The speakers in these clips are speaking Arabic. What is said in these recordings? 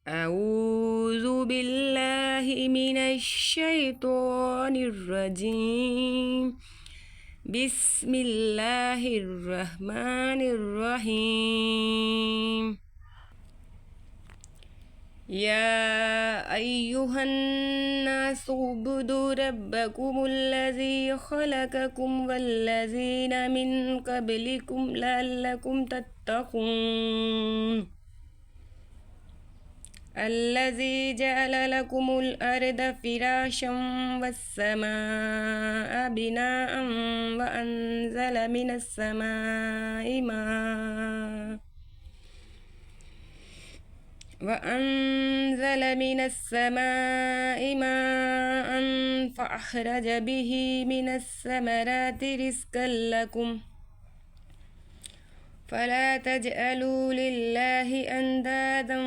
أعوذ بالله من الشيطان الرجيم. بسم الله الرحمن الرحيم. يا أيها الناس اعبدوا ربكم الذي خلقكم والذين من قبلكم لعلكم تتقون الذي جعل لكم الأرض فراشا والسماء بناء وأنزل من السماء ماء فأخرج به من الثمرات رزقا لكم فلا تجعلوا لله أندادا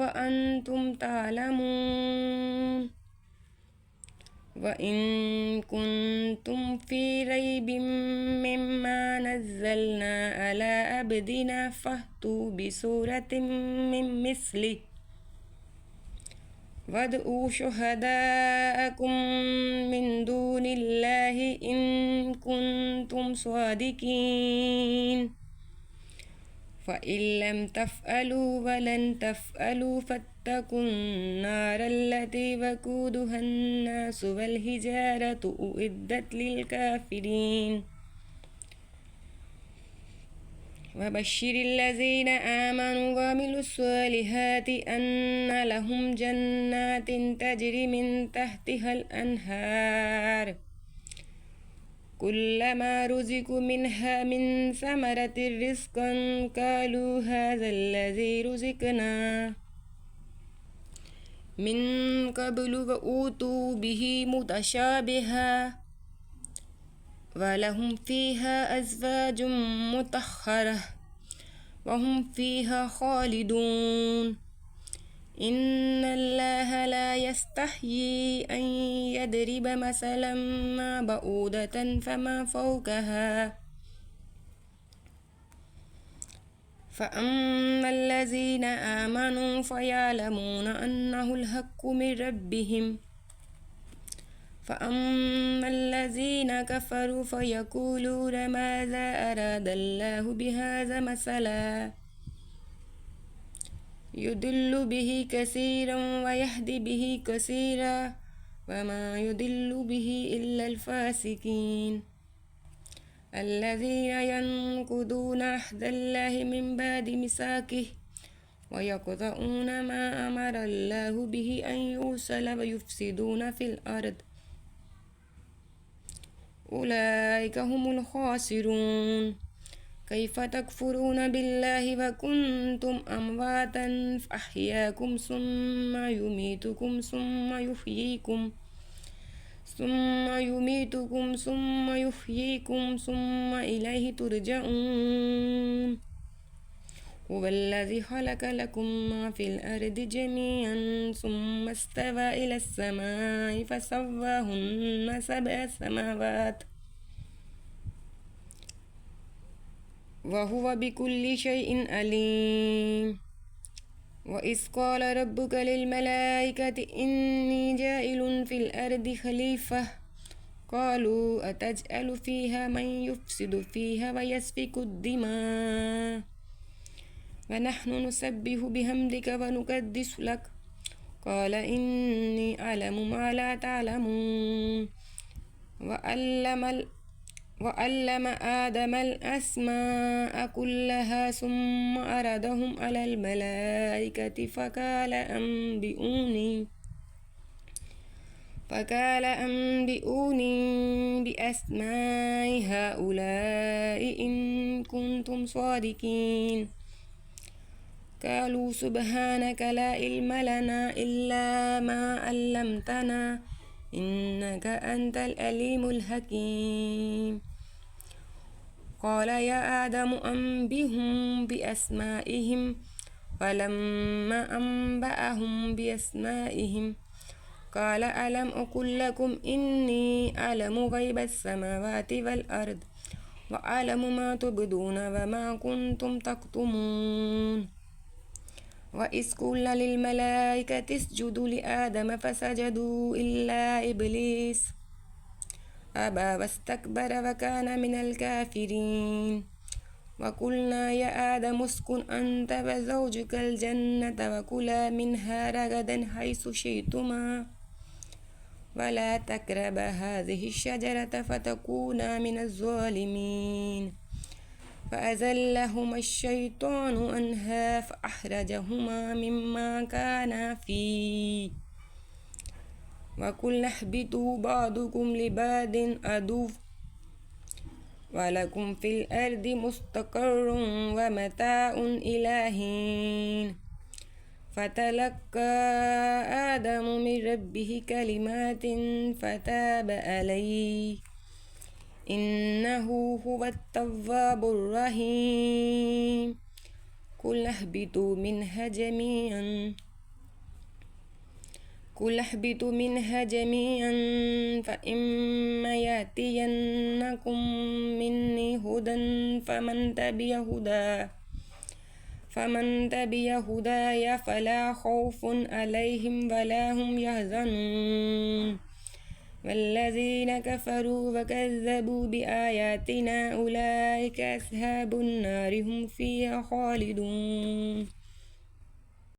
وأنتم تعلمون. وإن كنتم في ريب مما نزلنا على عبدنا فأتوا بسورة من مثله وادعوا شهداءكم من دون الله إن كنتم صادقين. فإن لم تفعلوا ولن تفعلوا فاتقوا النار التي وقودها الناس والحجارة أعدت للكافرين. وبشر الذين آمنوا وعملوا الصالحات أن لهم جنات تجري من تحتها الأنهار كلما رزقوا منها من ثمرة رزقا قالوا هذا الذي رزقنا من قبل وأوتوا به متشابها ولهم فيها أزواج مطهرة وهم فيها خالدون. إن الله لا يستحيي أن يضرب مثلا ما بعوضة فما فوقها فأما الذين آمنوا فيعلمون أنه الحق من ربهم فأما الذين كفروا فيقولون ماذا أراد الله بهذا مثلا يضل به كثيرا ويهدي به كثيرا وما يضل به إلا الفاسقين الذين ينقضون عهد الله من بعد ميثاقه ويقطعون ما أمر الله به أن يوصل ويفسدون في الأرض أولئك هم الخاسرون. كيف تكفرون بالله وكنتم أمواتا فأحياكم ثم يميتكم ثم يحييكم ثم إليه ترجعون. هو الذي خلق لكم ما في الأرض جميعا ثم استوى إلى السماء فسواهن 7 سماوات وهو بكل شيء عليم. وإذ قال ربك للملائكة إني جاعل في الأرض خليفة قالوا أتجعل فيها من يفسد فيها ويسفك الدماء ونحن نسبح بحمدك ونقدس لك قال إني أعلم ما لا تعلمون. وعلم آدم الأسماء كلها ثم عرضهم على الملائكة فقال أنبئوني بأسماء هؤلاء إن كنتم صادقين. قالوا سبحانك لا علم لنا إلا ما علمتنا إنك أنت العليم الحكيم. قال يا آدم أنبئهم بأسمائهم فلما أنبأهم بأسمائهم قال ألم أقل لكم إني أعلم غيب السماوات والأرض وأعلم ما تبدون وما كنتم تكتمون. وإذ قلنا للملائكة اسجدوا لآدم فسجدوا إلا إبليس أبى واستكبر وكان من الكافرين وقلنا يا آدم اسكن أنت وزوجك الجنة وكلا منها رغدا حيث شئتما ولا تقربا هذه الشجرة فتكونا من الظالمين فأزلهما الشيطان عنها فأخرجهما مما كانا فيه وقلنا اهبطوا بعضكم لبعض عدو ولكم في الأرض مستقر ومتاع إلى حين فتلقى آدم من ربه كلمات فتاب عليه إنه هو التواب الرحيم قل اهبطوا منها جميعا فإما يأتينكم مني هدى فمن تبع هداي فلا خوف عليهم ولا هم يحزنون والذين كفروا وكذبوا بآياتنا أولئك أصحاب النار هم فيها خالدون